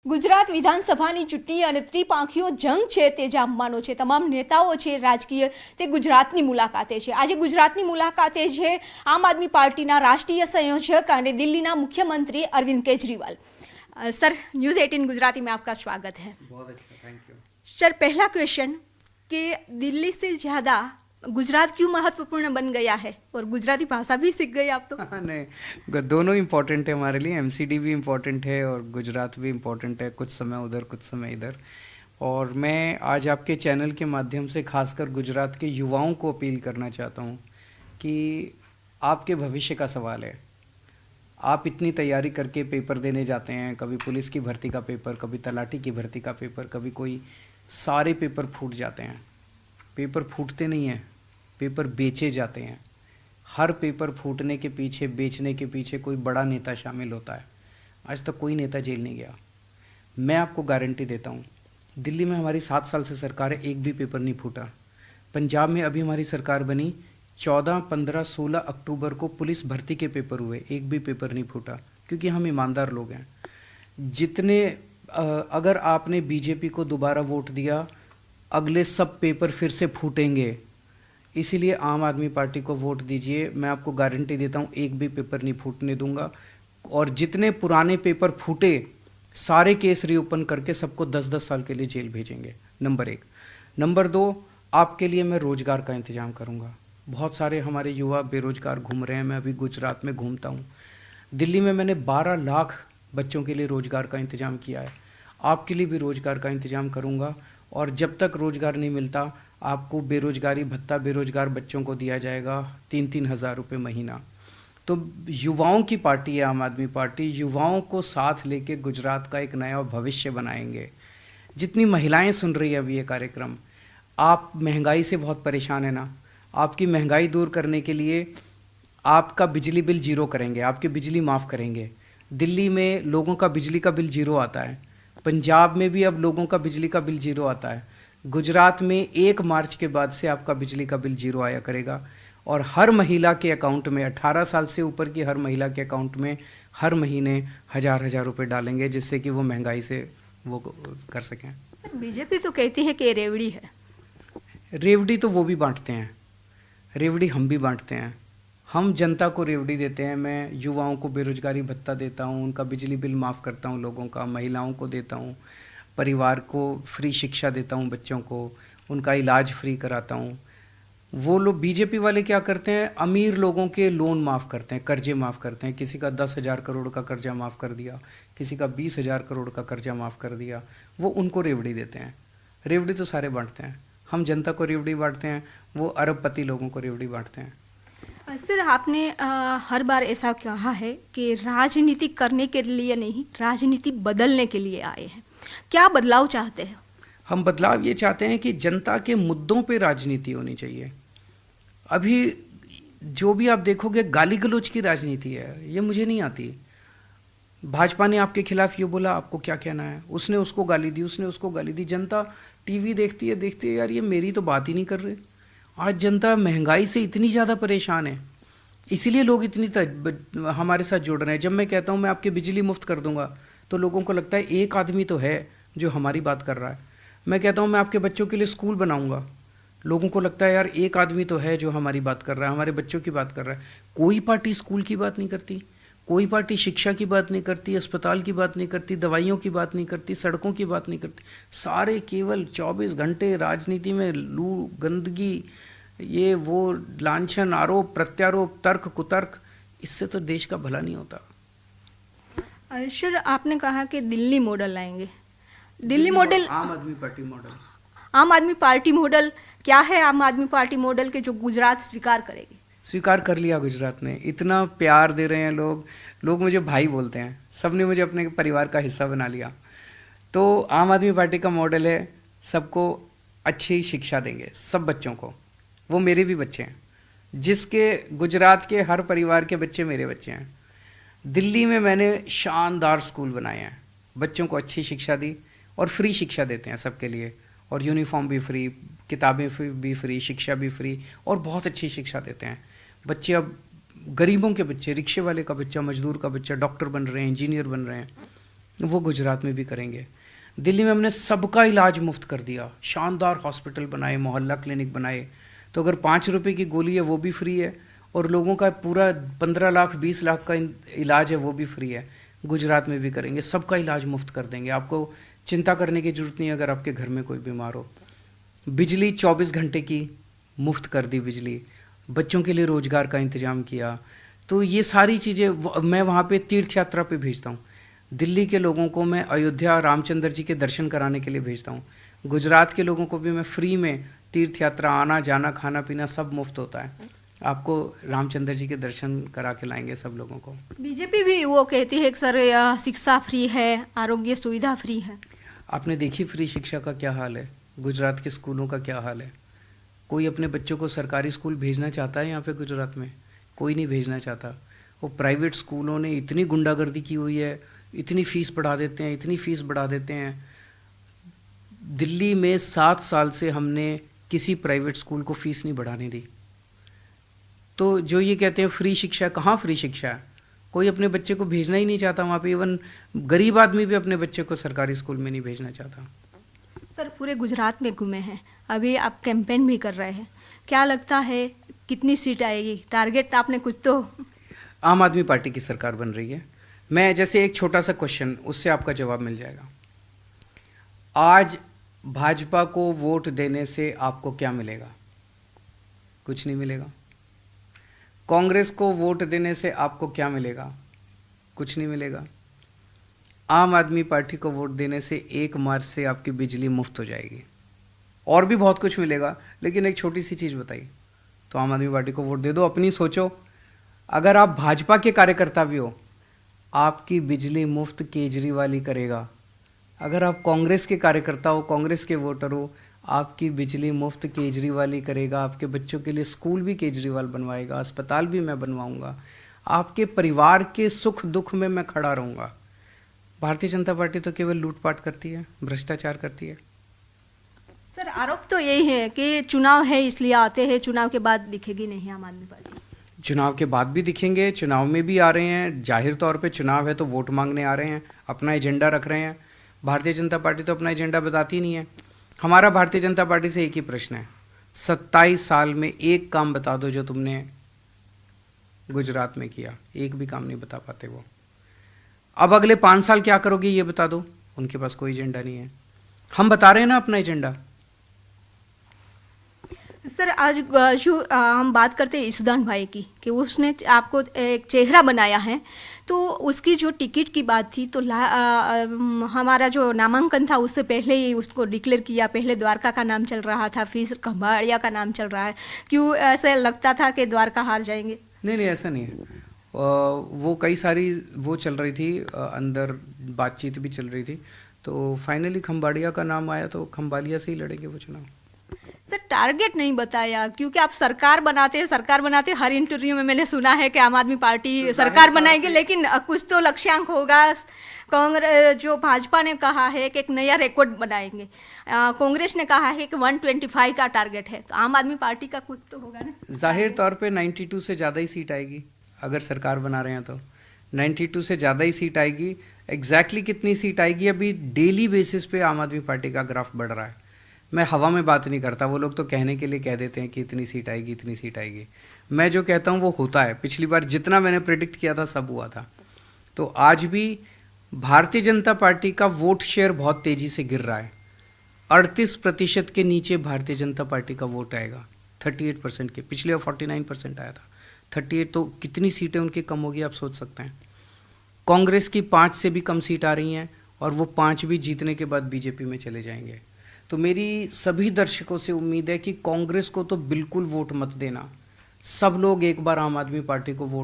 ગુજરાત વિધાનસભાની ચૂંટણી અને ત્રિપાંખીયો જંગ છે તે જામવાનો છે. તમામ નેતાઓ છે રાજકીય તે ગુજરાતની મુલાકાતે છે. આજે ગુજરાતની મુલાકાતે છે આમ આદમી પાર્ટીના રાષ્ટ્રીય સંયોજક અને દિલ્હીના मुख्यमंत्री अरविंद केजरीवाल. सर, न्यूज़ 18 गुजराती में आपका स्वागत है. बहुत अच्छा, थैंक यू. सर, पहला क्वेश्चन कि दिल्ली से ज़्यादा गुजरात क्यों महत्वपूर्ण बन गया है और गुजराती भाषा भी सीख गए आप तो? नहीं, दोनों इम्पोर्टेंट है हमारे लिए. एमसीडी भी इम्पोर्टेंट है और गुजरात भी इम्पोर्टेंट है. कुछ समय उधर कुछ समय इधर. और मैं आज आपके चैनल के माध्यम से खासकर गुजरात के युवाओं को अपील करना चाहता हूँ कि आपके भविष्य का सवाल है. आप इतनी तैयारी करके पेपर देने जाते हैं, कभी पुलिस की भर्ती का पेपर, कभी तलाटी की भर्ती का पेपर, कभी कोई, सारे पेपर फूट जाते हैं. पेपर फूटते नहीं हैं, पेपर बेचे जाते हैं. हर पेपर फूटने के पीछे, बेचने के पीछे कोई बड़ा नेता शामिल होता है. आज तक कोई नेता जेल नहीं गया. मैं आपको गारंटी देता हूँ, दिल्ली में हमारी 7 साल से सरकार है, एक भी पेपर नहीं फूटा. पंजाब में अभी हमारी सरकार बनी, 14, 15, 16 अक्टूबर को पुलिस भर्ती के पेपर हुए, एक भी पेपर नहीं फूटा, क्योंकि हम ईमानदार लोग हैं. जितने अगर आपने बीजेपी को दोबारा वोट दिया, अगले सब पेपर फिर से फूटेंगे. इसीलिए आम आदमी पार्टी को वोट दीजिए. मैं आपको गारंटी देता हूँ, एक भी पेपर नहीं फूटने दूंगा. और जितने पुराने पेपर फूटे, सारे केस रीओपन करके सबको 10-10 साल के लिए जेल भेजेंगे. नंबर 1. नंबर 2, आपके लिए मैं रोज़गार का इंतज़ाम करूँगा. बहुत सारे हमारे युवा बेरोजगार घूम रहे हैं. मैं अभी गुजरात में घूमता हूँ. दिल्ली में मैंने 12 लाख बच्चों के लिए रोज़गार का इंतज़ाम किया है. आपके लिए भी रोज़गार का इंतज़ाम करूँगा. और जब तक रोज़गार नहीं मिलता, आपको बेरोजगारी भत्ता बेरोजगार बच्चों को दिया जाएगा 3-3 हज़ार रुपये महीना. तो युवाओं की पार्टी है आम आदमी पार्टी. युवाओं को साथ लेके गुजरात का एक नया भविष्य बनाएंगे. जितनी महिलाएं सुन रही है अभी ये कार्यक्रम, आप महंगाई से बहुत परेशान है ना, आपकी महंगाई दूर करने के लिए आपका बिजली बिल जीरो करेंगे, आपकी बिजली माफ़ करेंगे. दिल्ली में लोगों का बिजली का बिल जीरो आता है. पंजाब में भी अब लोगों का बिजली का बिल जीरो आता है. गुजरात में 1 मार्च के बाद से आपका बिजली का बिल जीरो आया करेगा. और हर महिला के अकाउंट में, 18 साल से ऊपर की हर महिला के अकाउंट में हर महीने 1000-1000 रुपये डालेंगे, जिससे कि वो महंगाई से वो कर सकें. बीजेपी तो कहती है कि रेवड़ी है. रेवड़ी तो वो भी बांटते हैं, रेवड़ी हम भी बांटते हैं. हम जनता को रेवड़ी देते हैं. मैं युवाओं को बेरोजगारी भत्ता देता हूँ, उनका बिजली बिल माफ़ करता हूँ लोगों का, महिलाओं को देता हूँ, परिवार को फ्री शिक्षा देता हूँ, बच्चों को उनका इलाज फ्री कराता हूँ. वो लोग बीजेपी वाले क्या करते हैं, अमीर लोगों के लोन माफ़ करते हैं, कर्जे माफ़ करते हैं. किसी का 10,000 करोड़ का कर्जा माफ़ कर दिया, किसी का 20,000 करोड़ का कर्जा माफ़ कर दिया. वो उनको रेवड़ी देते हैं. रेवड़ी तो सारे बांटते हैं. हम जनता को रेवड़ी बांटते हैं, वो अरबपति लोगों को रेवड़ी बांटते हैं. सर, आपने हर बार ऐसा कहा है कि राजनीति करने के लिए नहीं, राजनीति बदलने के लिए आए हैं. क्या बदलाव चाहते हैं? हम बदलाव ये चाहते हैं कि जनता के मुद्दों पे राजनीति होनी चाहिए. अभी जो भी आप देखोगे, गाली गलौज की राजनीति है, ये मुझे नहीं आती. भाजपा ने आपके खिलाफ ये बोला, आपको क्या कहना है, उसने उसको गाली दी, उसने उसको गाली दी. जनता टीवी देखती है, यार ये मेरी तो बात ही नहीं कर रहे. आज जनता महंगाई से इतनी ज़्यादा परेशान है, इसीलिए लोग इतनी हमारे साथ जुड़ रहे हैं. जब मैं कहता हूँ मैं आपकी बिजली मुफ्त कर दूंगा, तो लोगों को लगता है एक आदमी तो है जो हमारी बात कर रहा है. मैं कहता हूँ मैं आपके बच्चों के लिए स्कूल बनाऊंगा, लोगों को लगता है यार एक आदमी तो है जो हमारी बात कर रहा है, हमारे बच्चों की बात कर रहा है. कोई पार्टी स्कूल की बात नहीं करती, कोई पार्टी शिक्षा की बात नहीं करती, अस्पताल की बात नहीं करती, दवाइयों की बात नहीं करती, सड़कों की बात नहीं करती. सारे केवल 24 घंटे राजनीति में लू, गंदगी, ये वो, लांछन, आरोप प्रत्यारोप, तर्क कुतर्क. इससे तो देश का भला नहीं होता. सर, आपने कहा कि दिल्ली मॉडल लाएंगे. दिल्ली मॉडल, आम आदमी पार्टी मॉडल. आम आदमी पार्टी मॉडल क्या है? आम आदमी पार्टी मॉडल के जो गुजरात स्वीकार करेगी. स्वीकार कर लिया गुजरात ने. इतना प्यार दे रहे हैं लोग मुझे भाई बोलते हैं. सब ने मुझे अपने परिवार का हिस्सा बना लिया. तो आम आदमी पार्टी का मॉडल है, सबको अच्छी शिक्षा देंगे, सब बच्चों को. वो मेरे भी बच्चे हैं, जिसके गुजरात के हर परिवार के बच्चे मेरे बच्चे हैं. दिल्ली में मैंने शानदार स्कूल बनाए हैं, बच्चों को अच्छी शिक्षा दी और फ्री शिक्षा देते हैं सबके लिए. और यूनिफॉर्म भी फ्री, किताबें भी फ्री, शिक्षा भी फ्री, और बहुत अच्छी शिक्षा देते हैं. बच्चे अब गरीबों के बच्चे, रिक्शे वाले का बच्चा, मजदूर का बच्चा डॉक्टर बन रहे हैं, इंजीनियर बन रहे हैं. वो गुजरात में भी करेंगे। दिल्ली में हमने सबका इलाज मुफ्त कर दिया, शानदार हॉस्पिटल बनाए, मोहल्ला क्लिनिक बनाए। तो अगर 5 रुपए की गोली है वो भी फ्री है, और लोगों का पूरा 15 लाख 20 लाख का इलाज है वो भी फ्री है। गुजरात में भी करेंगे, सबका इलाज मुफ्त कर देंगे। आपको चिंता करने की जरूरत नहीं है अगर आपके घर में कोई बीमार हो। बिजली 24 घंटे की मुफ्त कर दी बिजली, बच्चों के लिए रोजगार का इंतजाम किया। तो ये सारी चीज़ें मैं वहाँ पे तीर्थ यात्रा पे भेजता हूँ। दिल्ली के लोगों को मैं अयोध्या रामचंद्र जी के दर्शन कराने के लिए भेजता हूँ। गुजरात के लोगों को भी मैं फ्री में तीर्थ यात्रा, आना जाना खाना पीना सब मुफ्त होता है। आपको रामचंद्र जी के दर्शन करा के लाएंगे सब लोगों को। बीजेपी भी वो कहती है कि सर शिक्षा फ्री है, आरोग्य सुविधा फ्री है। आपने देखी फ्री शिक्षा का क्या हाल है, गुजरात के स्कूलों का क्या हाल है। कोई अपने बच्चों को सरकारी स्कूल भेजना चाहता है यहाँ पे गुजरात में? कोई नहीं भेजना चाहता। वो प्राइवेट स्कूलों ने इतनी गुंडागर्दी की हुई है, इतनी फीस बढ़ा देते हैं, इतनी फीस बढ़ा देते हैं। दिल्ली में 7 साल से हमने किसी प्राइवेट स्कूल को फीस नहीं बढ़ाने दी। तो जो ये कहते हैं फ्री शिक्षा, कहाँ फ्री शिक्षा है? कोई अपने बच्चे को भेजना ही नहीं चाहता वहाँ पे। इवन गरीब आदमी भी अपने बच्चे को सरकारी स्कूल में नहीं भेजना चाहता। सर पूरे गुजरात में घूमे हैं, अभी आप कैंपेन भी कर रहे हैं, क्या लगता है कितनी सीट आएगी? टारगेट आपने कुछ तो? आम आदमी पार्टी की सरकार बन रही है। मैं जैसे एक छोटा सा क्वेश्चन, उससे आपका जवाब मिल जाएगा। आज भाजपा को वोट देने से आपको क्या मिलेगा? कुछ नहीं मिलेगा। कांग्रेस को वोट देने से आपको क्या मिलेगा? कुछ नहीं मिलेगा। आम आदमी पार्टी को वोट देने से 1 मार्च से आपकी बिजली मुफ्त हो जाएगी। और भी बहुत कुछ मिलेगा, लेकिन एक छोटी सी चीज़ बताइए। तो आम आदमी पार्टी को वोट दे दो, अपनी सोचो। अगर आप भाजपा के कार्यकर्ता भी हो, आपकी बिजली मुफ्त केजरीवाल ही करेगा। अगर आप कांग्रेस के कार्यकर्ता हो, कांग्रेस के वोटर हो, आपकी बिजली मुफ्त केजरीवाल ही करेगा। आपके बच्चों के लिए स्कूल भी केजरीवाल बनवाएगा, अस्पताल भी मैं बनवाऊंगा। आपके परिवार के सुख दुख में मैं खड़ा रहूंगा। भारतीय जनता पार्टी तो केवल लूटपाट करती है, भ्रष्टाचार करती है। सर आरोप तो यही है कि चुनाव है इसलिए आते हैं, चुनाव के बाद दिखेगी नहीं आम आदमी पार्टी। चुनाव के बाद भी दिखेंगे, चुनाव में भी आ रहे हैं। जाहिर तौर पे चुनाव है तो वोट मांगने आ रहे हैं, अपना एजेंडा रख रहे हैं। भारतीय जनता पार्टी तो अपना एजेंडा बताती नहीं है। हमारा भारतीय जनता पार्टी से एक ही प्रश्न है, 27 साल में एक काम बता दो जो तुमने गुजरात में किया। एक भी काम नहीं बता पाते वो। अब अगले 5 साल क्या करोगे ये बता दो। उनके पास कोई एजेंडा नहीं है। हम बता रहे हैं ना अपना एजेंडा। सर आज जो हम बात करते हैं ईसुदान भाई की कि उसने आपको एक चेहरा बनाया है, तो उसकी जो टिकट की बात थी तो हमारा जो नामांकन था उससे पहले ही उसको डिक्लेयर किया। पहले द्वारका का नाम चल रहा था, फिर खम्बाड़िया का नाम चल रहा है। क्यों ऐसा लगता था कि द्वारका हार जाएंगे? नहीं नहीं, ऐसा नहीं है। वो कई सारी वो चल रही थी, अंदर बातचीत भी चल रही थी, तो फाइनली खम्बाड़िया का नाम आया तो खम्बालिया से ही लड़ेंगे वो चुनाव। सर टारगेट नहीं बताया, क्योंकि आप सरकार बनाते हर इंटरव्यू में मैंने सुना है कि आम आदमी पार्टी सरकार बनाएगी, लेकिन कुछ तो लक्ष्यांक होगा। कांग्रेस जो भाजपा ने कहा है कि एक नया रिकॉर्ड बनाएंगे, कांग्रेस ने कहा है कि 125 का टारगेट है, तो आम आदमी पार्टी का कुछ तो होगा ना। जाहिर तौर पे 92 से ज़्यादा ही सीट आएगी। अगर सरकार बना रहे हैं तो 92 से ज़्यादा ही सीट आएगी। एग्जैक्टली कितनी सीट आएगी अभी डेली बेसिस पे आम आदमी पार्टी का ग्राफ बढ़ रहा है। मैं हवा में बात नहीं करता, वो लोग तो कहने के लिए कह देते हैं कि इतनी सीट आएगी इतनी सीट आएगी। मैं जो कहता हूँ वो होता है। पिछली बार जितना मैंने प्रेडिक्ट किया था सब हुआ था। तो आज भी भारतीय जनता पार्टी का वोट शेयर बहुत तेज़ी से गिर रहा है। 38% के नीचे भारतीय जनता पार्टी का वोट आएगा 38% के। पिछले 49% आया था, 38। तो कितनी सीटें उनकी कम होगी आप सोच सकते हैं। कांग्रेस की 5 से भी कम सीट आ रही हैं और वो 5 भी जीतने के बाद बीजेपी में चले जाएंगे। तो मेरी सभी दर्शकों से उम्मीद है कि कांग्रेस को तो बिल्कुल वोट मत देना। सब लोग एक बार आम आदमी पार्टी को वोट